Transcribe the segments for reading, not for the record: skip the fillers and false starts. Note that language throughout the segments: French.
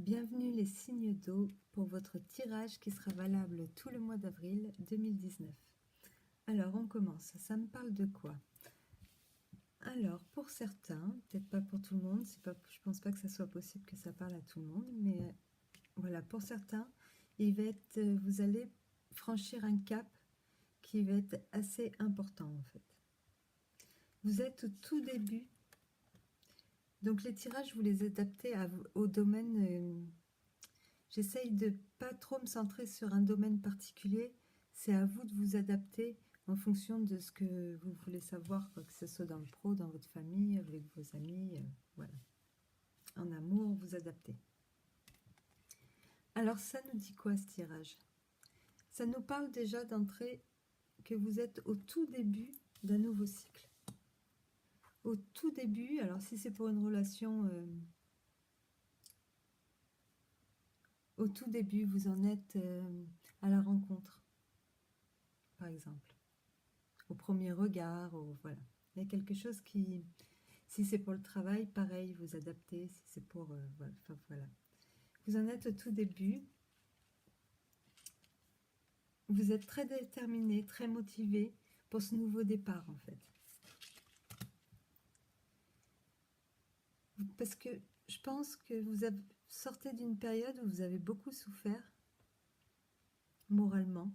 Bienvenue les signes d'eau pour votre tirage qui sera valable tout le mois d'avril 2019. Alors on commence, ça me parle de quoi? Alors pour certains, peut-être pas pour tout le monde, je pense pas que ça soit possible que ça parle à tout le monde, mais voilà, pour certains, vous allez franchir un cap qui va être assez important en fait. Vous êtes au tout début, donc les tirages vous les adaptez au domaine. J'essaye de pas trop me centrer sur un domaine particulier. C'est à vous de vous adapter en fonction de ce que vous voulez savoir, quoi, que ce soit dans le pro, dans votre famille, avec vos amis, voilà. En amour, vous adaptez. Alors ça nous dit quoi ce tirage? Ça nous parle déjà d'entrée que vous êtes au tout début d'un nouveau cycle. Au tout début, alors si c'est pour une relation... au tout début, vous en êtes à la rencontre, par exemple. Au premier regard, voilà. Il y a quelque chose qui, si c'est pour le travail, pareil, vous adaptez, si c'est pour, voilà, enfin, voilà. Vous en êtes au tout début, vous êtes très déterminé, très motivé pour ce nouveau départ, en fait. Parce que je pense que sortez d'une période où vous avez beaucoup souffert, moralement.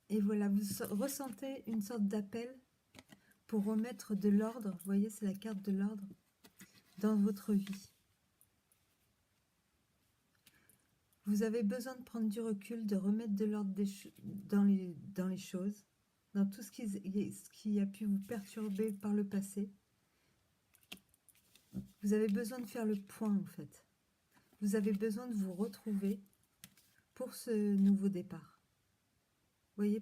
Et voilà, vous ressentez une sorte d'appel pour remettre de l'ordre, vous voyez, c'est la carte de l'ordre, dans votre vie. Vous avez besoin de prendre du recul, de remettre de l'ordre dans les choses, dans tout ce qui a pu vous perturber par le passé. Vous avez besoin de faire le point, en fait. Vous avez besoin de vous retrouver pour ce nouveau départ. Vous voyez,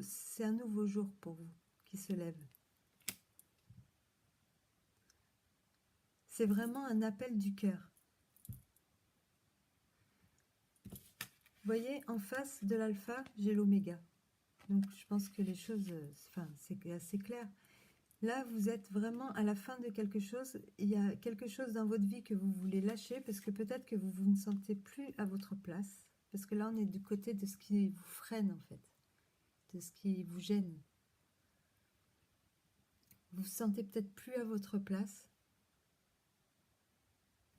c'est un nouveau jour pour vous qui se lève. C'est vraiment un appel du cœur. Vous voyez, en face de l'alpha, j'ai l'oméga. Donc je pense que les choses, enfin, c'est assez clair. Là, vous êtes vraiment à la fin de quelque chose. Il y a quelque chose dans votre vie que vous voulez lâcher parce que peut-être que vous ne sentez plus à votre place. Parce que là, on est du côté de ce qui vous freine, en fait. De ce qui vous gêne. Vous vous sentez peut-être plus à votre place.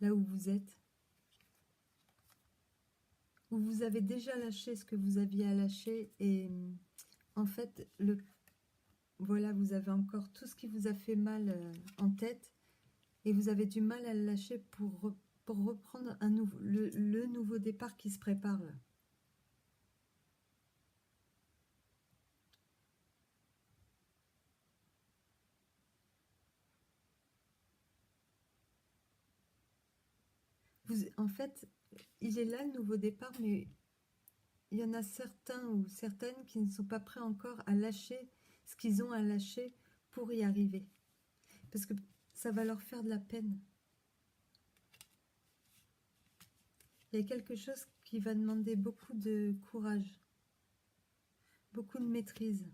Là où vous êtes. Ou vous avez déjà lâché ce que vous aviez à lâcher. Et en fait, voilà, vous avez encore tout ce qui vous a fait mal en tête. Et vous avez du mal à le lâcher pour reprendre le nouveau départ qui se prépare là. En fait, il est là le nouveau départ, mais il y en a certains ou certaines qui ne sont pas prêts encore à lâcher ce qu'ils ont à lâcher pour y arriver. Parce que ça va leur faire de la peine. Il y a quelque chose qui va demander beaucoup de courage, beaucoup de maîtrise.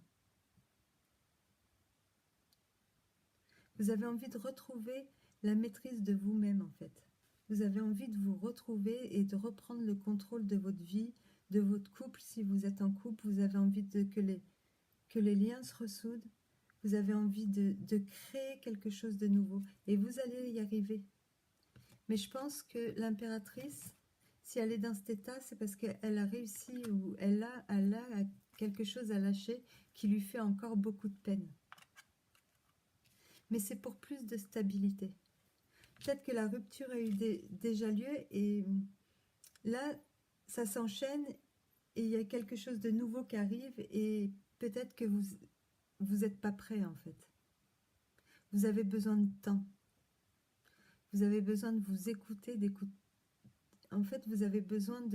Vous avez envie de retrouver la maîtrise de vous-même, en fait. Vous avez envie de vous retrouver et de reprendre le contrôle de votre vie, de votre couple. Si vous êtes en couple, vous avez envie que les liens se ressoudent. Vous avez envie de créer quelque chose de nouveau. Et vous allez y arriver. Mais je pense que l'impératrice, si elle est dans cet état, c'est parce qu'elle a réussi ou elle a quelque chose à lâcher qui lui fait encore beaucoup de peine. Mais c'est pour plus de stabilité. Peut-être que la rupture a eu déjà lieu et là, ça s'enchaîne et il y a quelque chose de nouveau qui arrive et peut-être que vous n'êtes pas prêt en fait. Vous avez besoin de temps. Vous avez besoin de vous écouter, d'écouter. En fait, vous avez besoin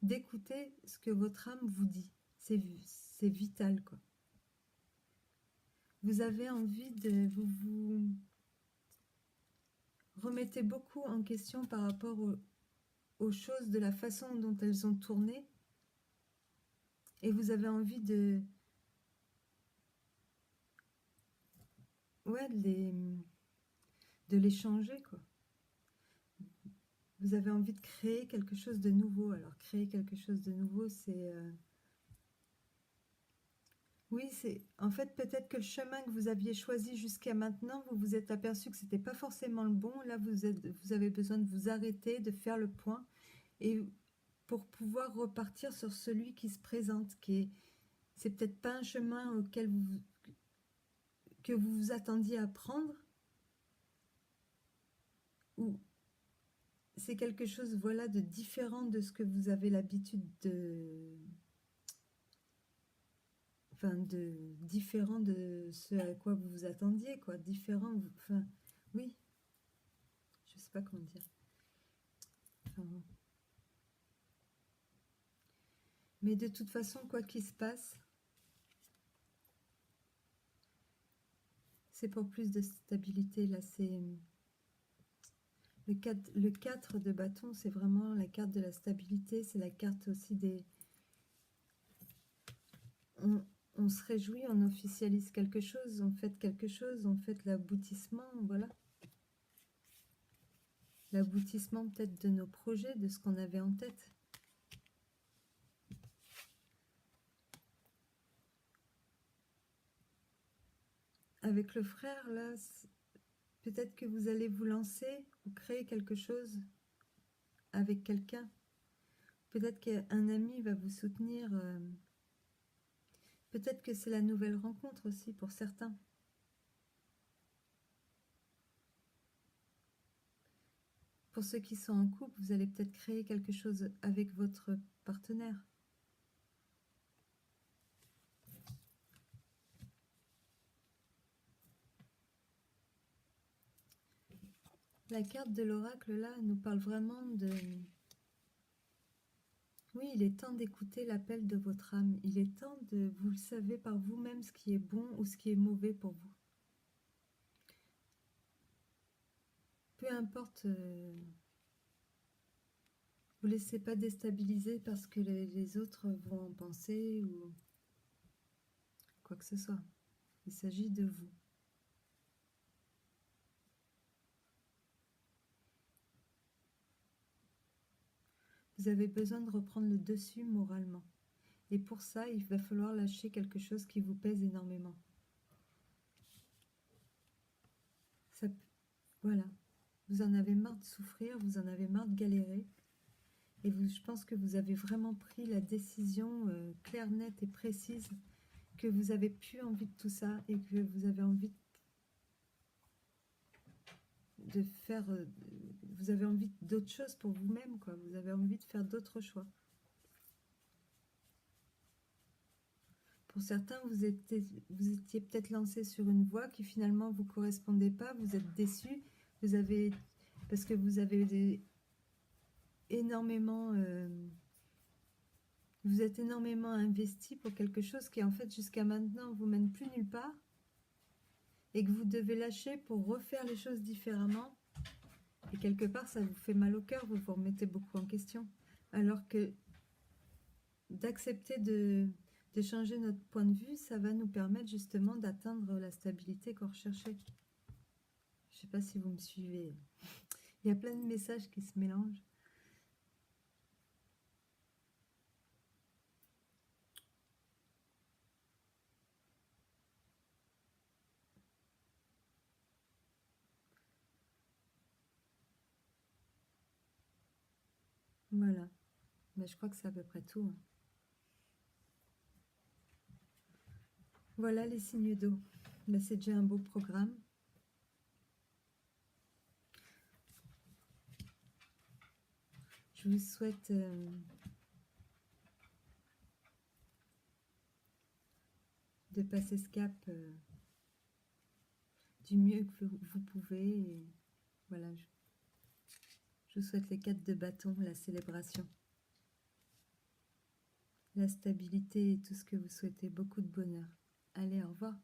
d'écouter ce que votre âme vous dit. C'est vital, quoi. Vous avez envie de vous remettez beaucoup en question par rapport aux choses, de la façon dont elles ont tourné. Et vous avez envie de... Ouais, de les changer, quoi. Vous avez envie de créer quelque chose de nouveau. Alors, créer quelque chose de nouveau, c'est... Oui, c'est... En fait, peut-être que le chemin que vous aviez choisi jusqu'à maintenant, vous vous êtes aperçu que c'était pas forcément le bon. Là, vous avez besoin de vous arrêter, de faire le point, et pour pouvoir repartir sur celui qui se présente, qui est... C'est peut-être pas un chemin que vous vous attendiez à prendre, ou c'est quelque chose, voilà, de différent de ce que vous avez l'habitude de... Enfin, différent de ce à quoi vous vous attendiez, quoi. Différent, enfin, oui, je sais pas comment dire. Enfin, bon. Mais de toute façon, quoi qu'il se passe, c'est pour plus de stabilité. Là, c'est le 4 de bâton, c'est vraiment la carte de la stabilité. C'est la carte aussi des... On se réjouit, on officialise quelque chose, on fait quelque chose, on fait l'aboutissement, voilà. L'aboutissement peut-être de nos projets, de ce qu'on avait en tête. Avec le frère, là, peut-être que vous allez vous lancer ou créer quelque chose avec quelqu'un. Peut-être qu'un ami va vous soutenir. Peut-être que c'est la nouvelle rencontre aussi pour certains. Pour ceux qui sont en couple, vous allez peut-être créer quelque chose avec votre partenaire. La carte de l'oracle, là, nous parle vraiment de... Oui, il est temps d'écouter l'appel de votre âme. Il est temps de... Vous le savez par vous-même ce qui est bon ou ce qui est mauvais pour vous. Peu importe... Vous ne laissez pas déstabiliser parce que les autres vont en penser ou quoi que ce soit. Il s'agit de vous. Vous avez besoin de reprendre le dessus moralement. Et pour ça, il va falloir lâcher quelque chose qui vous pèse énormément. Ça, voilà. Vous en avez marre de souffrir, vous en avez marre de galérer. Et je pense que vous avez vraiment pris la décision claire, nette et précise, que vous avez plus envie de tout ça et que vous avez envie de faire... vous avez envie d'autre chose pour vous-même, quoi. Vous avez envie de faire d'autres choix. Pour certains, vous étiez peut-être lancé sur une voie qui finalement ne vous correspondait pas, vous êtes déçu, parce que vous avez énormément... vous êtes énormément investi pour quelque chose qui en fait jusqu'à maintenant vous mène plus nulle part et que vous devez lâcher pour refaire les choses différemment. Et quelque part, ça vous fait mal au cœur, vous vous remettez beaucoup en question. Alors que d'accepter de changer notre point de vue, ça va nous permettre justement d'atteindre la stabilité qu'on recherchait. Je ne sais pas si vous me suivez. Il y a plein de messages qui se mélangent. Voilà. Mais je crois que c'est à peu près tout. Voilà les signes d'eau. Là, c'est déjà un beau programme. Je vous souhaite de passer ce cap du mieux que vous pouvez. Et voilà, je vous souhaite les 4 de bâton, la célébration, la stabilité et tout ce que vous souhaitez. Beaucoup de bonheur. Allez, au revoir.